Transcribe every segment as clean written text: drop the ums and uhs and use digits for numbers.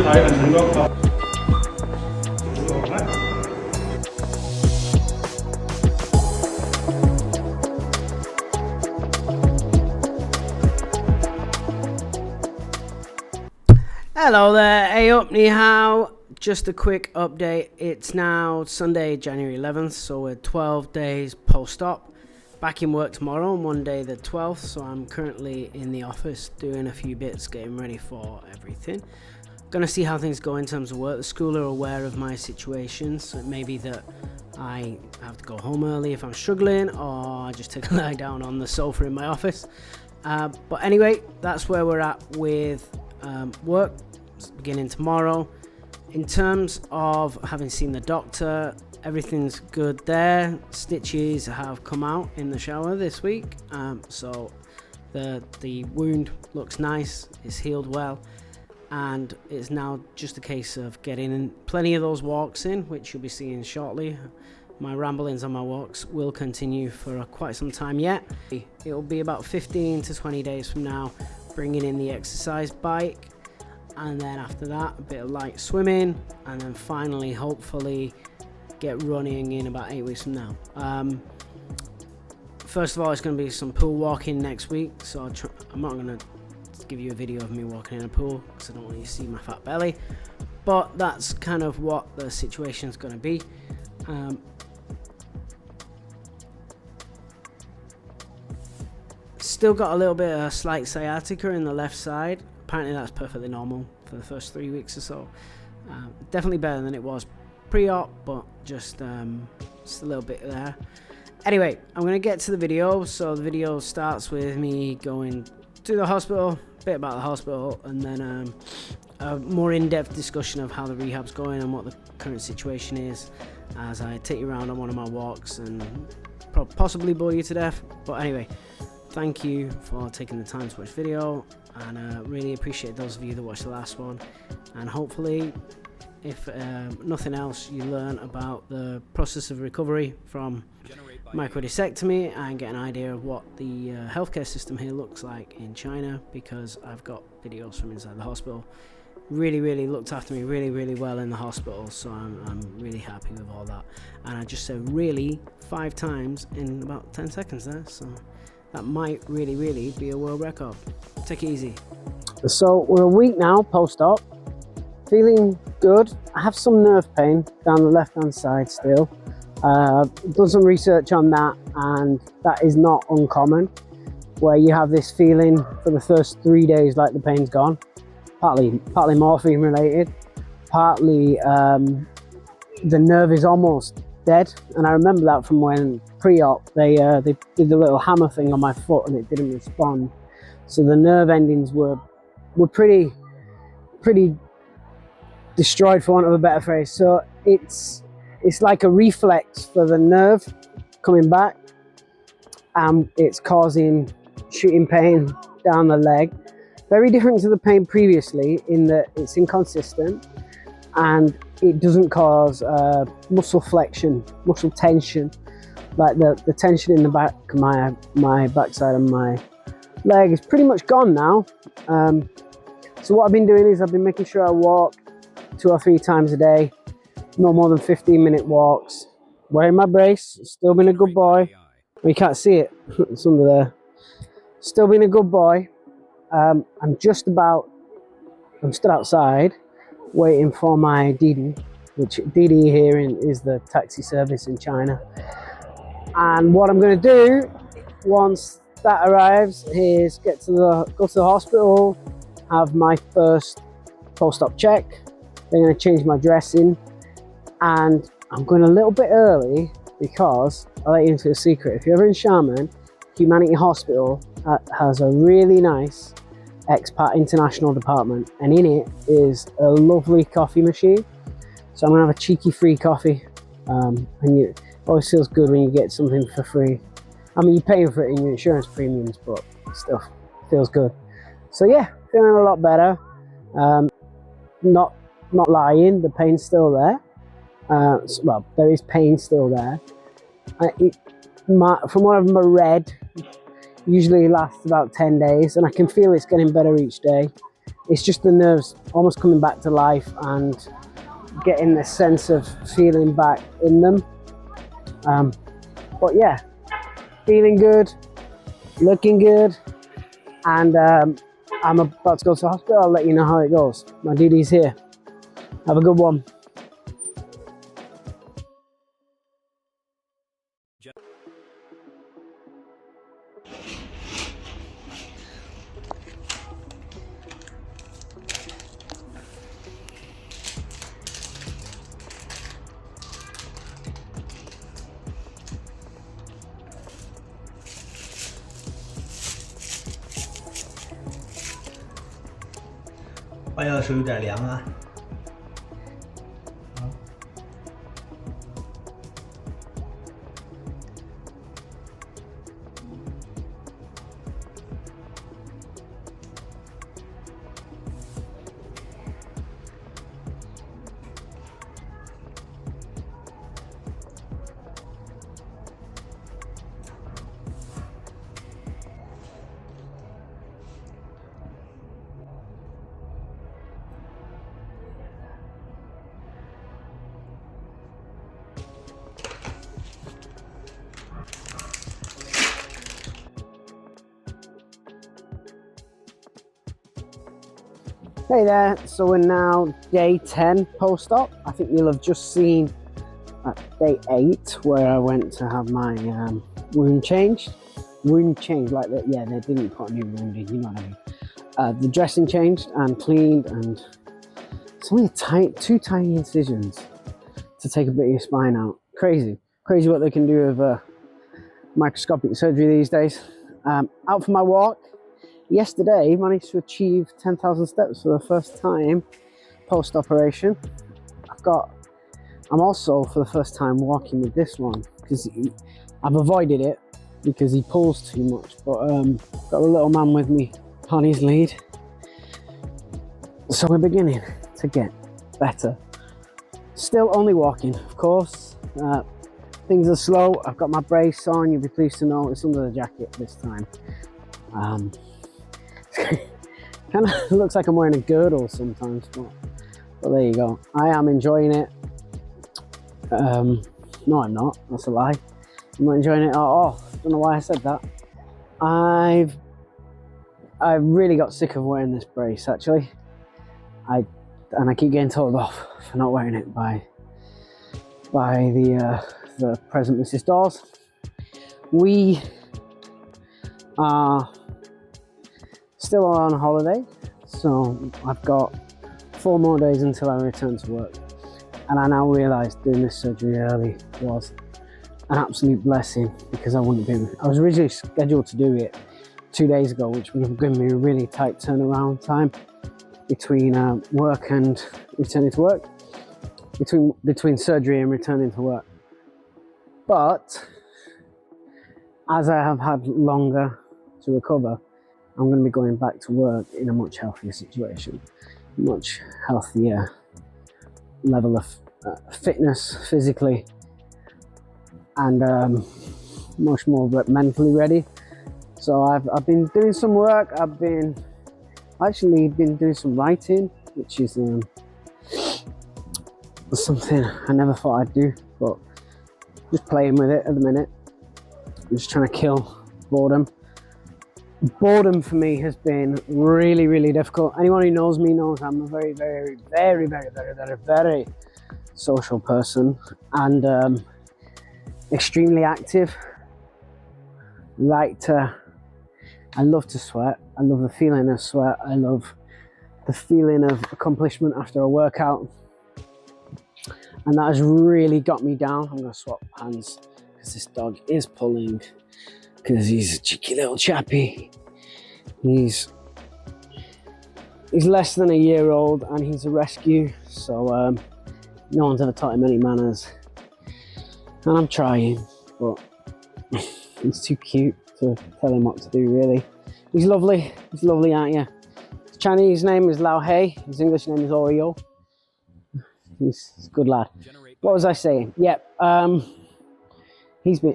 Hello there, hey up, ni hao. Just a quick update. It's now Sunday, January 11th, so we're 12 days post-op. Back in work tomorrow, Monday the 12th, so I'm currently in the office doing a few bits, getting ready for everything. Gonna see how things go in terms of work. The school are aware of my situation, so it may be that I have to go home early if I'm struggling, or I just take a lie down on the sofa in my office. But anyway, that's where we're at with work. It's beginning tomorrow. In terms of having seen the doctor, everything's good there. Stitches have come out in the shower this week, so the wound looks nice, it's healed well, and it's now just a case of getting in plenty of those walks in, which you'll be seeing shortly. My ramblings on my walks will continue for quite some time yet. It'll be about 15 to 20 days from now, bringing in the exercise bike, and then after that a bit of light swimming, and then finally hopefully get running in about 8 weeks from now. First of all, it's going to be some pool walking next week, so I'm not going to give you a video of me walking in a pool because I don't want you to see my fat belly, but that's kind of what the situation is going to be. Still got a little bit of slight sciatica in the left side. Apparently that's perfectly normal for the first 3 weeks or so. Definitely better than it was pre-op, but just a little bit there. Anyway, I'm going to get to the video. So the video starts with me going to the hospital, a bit about the hospital, and then a more in-depth discussion of how the rehab's going and what the current situation is, as I take you around on one of my walks and possibly bore you to death. But anyway, thank you for taking the time to watch the video, and really appreciate those of you that watched the last one, and hopefully, if nothing else, you learn about the process of recovery from microdiscectomy and get an idea of what the healthcare system here looks like in China, because I've got videos from inside the hospital. Really looked after me really well in the hospital, so I'm really happy with all that. And I just said really 5 times in about 10 seconds there, so that might really be a world record. Take it easy. So we're a week now post-op, feeling good. I have some nerve pain down the left hand side still. Done some research on that, and that is not uncommon, where you have this feeling for the first 3 days like the pain's gone. Partly morphine related, partly the nerve is almost dead. And I remember that from when pre-op they did the little hammer thing on my foot and it didn't respond, so the nerve endings were pretty destroyed, for want of a better phrase. So it's like a reflex for the nerve coming back, and it's causing shooting pain down the leg. Very different to the pain previously in that it's inconsistent and it doesn't cause muscle flexion, muscle tension, like the tension in the back of my backside of my leg is pretty much gone now. So what I've been doing is I've been making sure I walk 2 or 3 times a day, no more than 15-minute walks, wearing my brace, still been a good boy. Well, you can't see it, it's under there. Still been a good boy. I'm stood outside waiting for my Didi, which Didi here is the taxi service in China. And what I'm going to do once that arrives is go to the hospital, have my first post-op check. They're going to change my dressing, and I'm going a little bit early because I'll let you into a secret. If you're ever in Xiamen, Humanity Hospital has a really nice expat international department, and in it is a lovely coffee machine. So I'm gonna have a cheeky free coffee, and it always feels good when you get something for free. I mean, you're paying for it in your insurance premiums, but still feels good. So yeah, feeling a lot better. Not lying, the pain's still there. Well, there is pain still there. From what I've read, usually lasts about 10 days, and I can feel it's getting better each day. it's just the nerves almost coming back to life and getting the sense of feeling back in them. But yeah, feeling good, looking good, and I'm about to go to the hospital. I'll let you know how it goes. My duty's here. Have a good one.换药的时候有点凉啊。Hey there, so we're now day 10 post-op. I think you'll have just seen day 8 where I went to have my wound changed. Wound changed, like that, yeah, they didn't put a new wound in, you know what I mean. The dressing changed and cleaned, and it's only two tiny incisions to take a bit of your spine out. Crazy what they can do with microscopic surgery these days. Out for my walk. Yesterday, managed to achieve 10,000 steps for the first time post-operation. I'm also for the first time walking with this one because I've avoided it because he pulls too much. But got a little man with me on his lead, so we're beginning to get better. Still only walking, of course. Things are slow. I've got my brace on. You'll be pleased to know it's under the jacket this time. Kind of looks like I'm wearing a girdle sometimes, but there you go. I am enjoying it. No, I'm not. That's a lie. I'm not enjoying it at all. Don't know why I said that. I really got sick of wearing this brace. Actually, I keep getting told off for not wearing it by the present Mrs. Dawes. We are still on holiday, so I've got 4 more days until I return to work, and I now realise doing this surgery early was an absolute blessing because I was originally scheduled to do it 2 days ago, which would have given me a really tight turnaround time between work and returning to work, between surgery and returning to work. But as I have had longer to recover, I'm going to be going back to work in a much healthier situation, much healthier level of fitness physically, and much more mentally ready. So I've been doing some work. I've actually been doing some writing, which is something I never thought I'd do, but just playing with it at the minute. I'm just trying to kill boredom. Boredom for me has been really, really difficult. Anyone who knows me knows I'm a very, very, very, very, very, very, very social person, and extremely active. I love to sweat. I love the feeling of sweat. I love the feeling of accomplishment after a workout. And that has really got me down. I'm going to swap hands because this dog is pulling, because he's a cheeky little chappy. He's less than a year old and he's a rescue, so no one's ever taught him any manners. And I'm trying, but he's too cute to tell him what to do, really. He's lovely, aren't you? His Chinese name is Lao Hei, his English name is Oreo. He's a good lad. What was I saying? Yep, he's been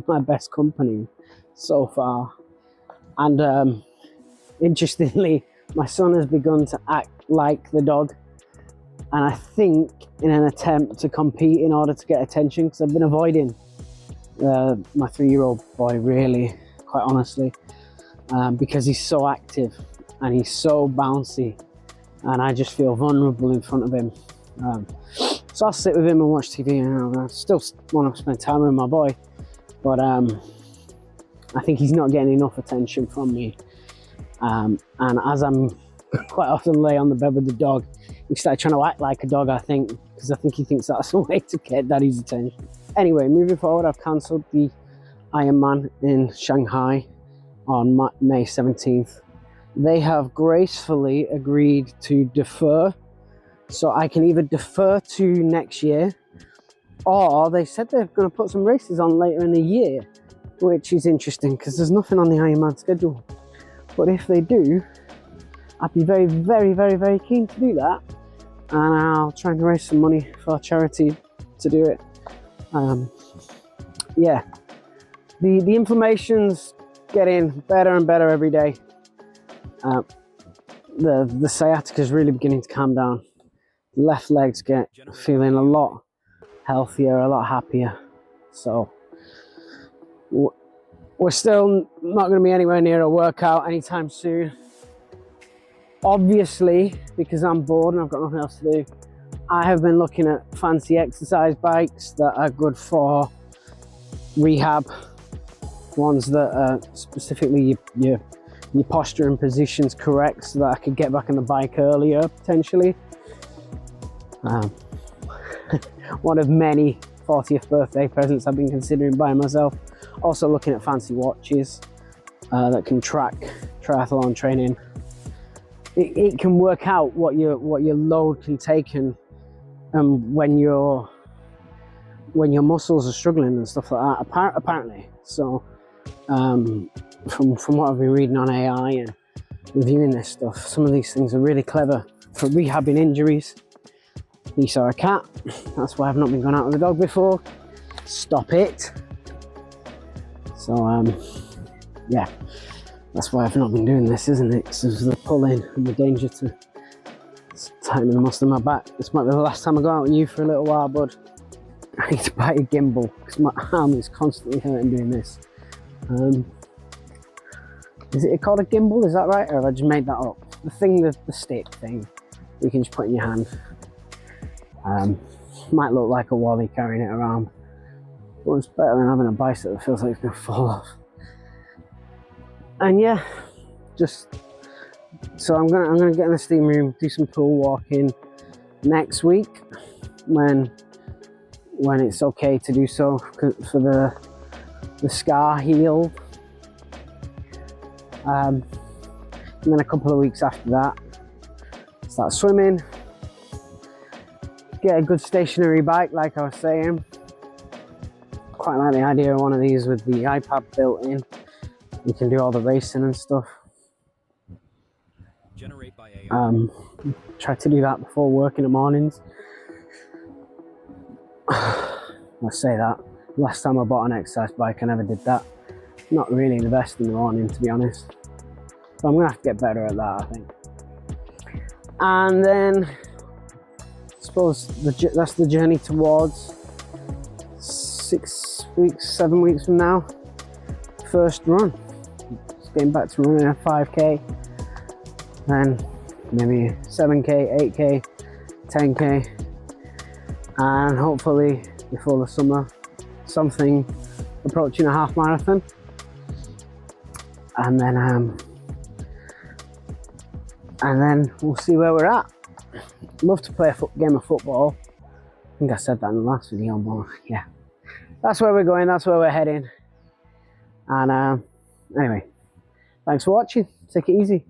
my best company so far. And interestingly, my son has begun to act like the dog, and I think in an attempt to compete in order to get attention, because I've been avoiding my 3-year-old boy, really, quite honestly, because he's so active and he's so bouncy, and I just feel vulnerable in front of him. So I'll sit with him and watch TV, and I still want to spend time with my boy, but I think he's not getting enough attention from me. And as I'm quite often lay on the bed with the dog, he started trying to act like a dog, I think, because I think he thinks that's a way to get daddy's attention. Anyway, moving forward, I've cancelled the Ironman in Shanghai on May 17th. They have gracefully agreed to defer, so I can either defer to next year, or they said they're going to put some races on later in the year, which is interesting because there's nothing on the Ironman schedule. But if they do, I'd be very, very, very, very keen to do that, and I'll try and raise some money for charity to do it. Yeah, the inflammation's getting better and better every day. The sciatica's really beginning to calm down. The left legs get feeling a lot healthier, a lot happier. So we're still not going to be anywhere near a workout anytime soon. Obviously, because I'm bored and I've got nothing else to do, I have been looking at fancy exercise bikes that are good for rehab, ones that are specifically your posture and positions correct, so that I could get back on the bike earlier, potentially. One of many 40th birthday presents I've been considering buying myself. Also looking at fancy watches that can track triathlon training. It can work out what your load can take, and when your muscles are struggling and stuff like that, apparently. So from what I've been reading on AI and reviewing this stuff, some of these things are really clever for rehabbing injuries. You saw a cat, that's why I've not been going out with the dog before. Stop it. So yeah, that's why I've not been doing this, isn't it? Because of the pulling and the danger to tighten the muscle in my back. This might be the last time I go out with you for a little while, bud. I need to buy a gimbal because my arm is constantly hurting doing this. Is it called a gimbal? Is that right? Or have I just made that up? The thing, the stick thing you can just put in your hand. Might look like a wally carrying it around, but it's better than having a bicycle that feels like it's going to fall off. And yeah, just so I'm gonna get in the steam room, do some pool walking next week when it's okay to do so, for the scar healed. And then a couple of weeks after that, start swimming, get a good stationary bike, like I was saying. Quite like the idea of one of these with the iPad built in. You can do all the racing and stuff. Generate by AI. Try to do that before work in the mornings. I say that. Last time I bought an exercise bike, I never did that. Not really the best in the morning, to be honest. But I'm gonna have to get better at that, I think. And then I suppose that's the journey towards 6 weeks, 7 weeks from now. First run. Just getting back to running a 5k, then maybe 7k, 8k, 10k, and hopefully before the summer something approaching a half marathon. And then we'll see where we're at. Love to play a game of football. I think I said that in the last video, but yeah, that's where we're going, that's where we're heading. And anyway, thanks for watching. Take it easy.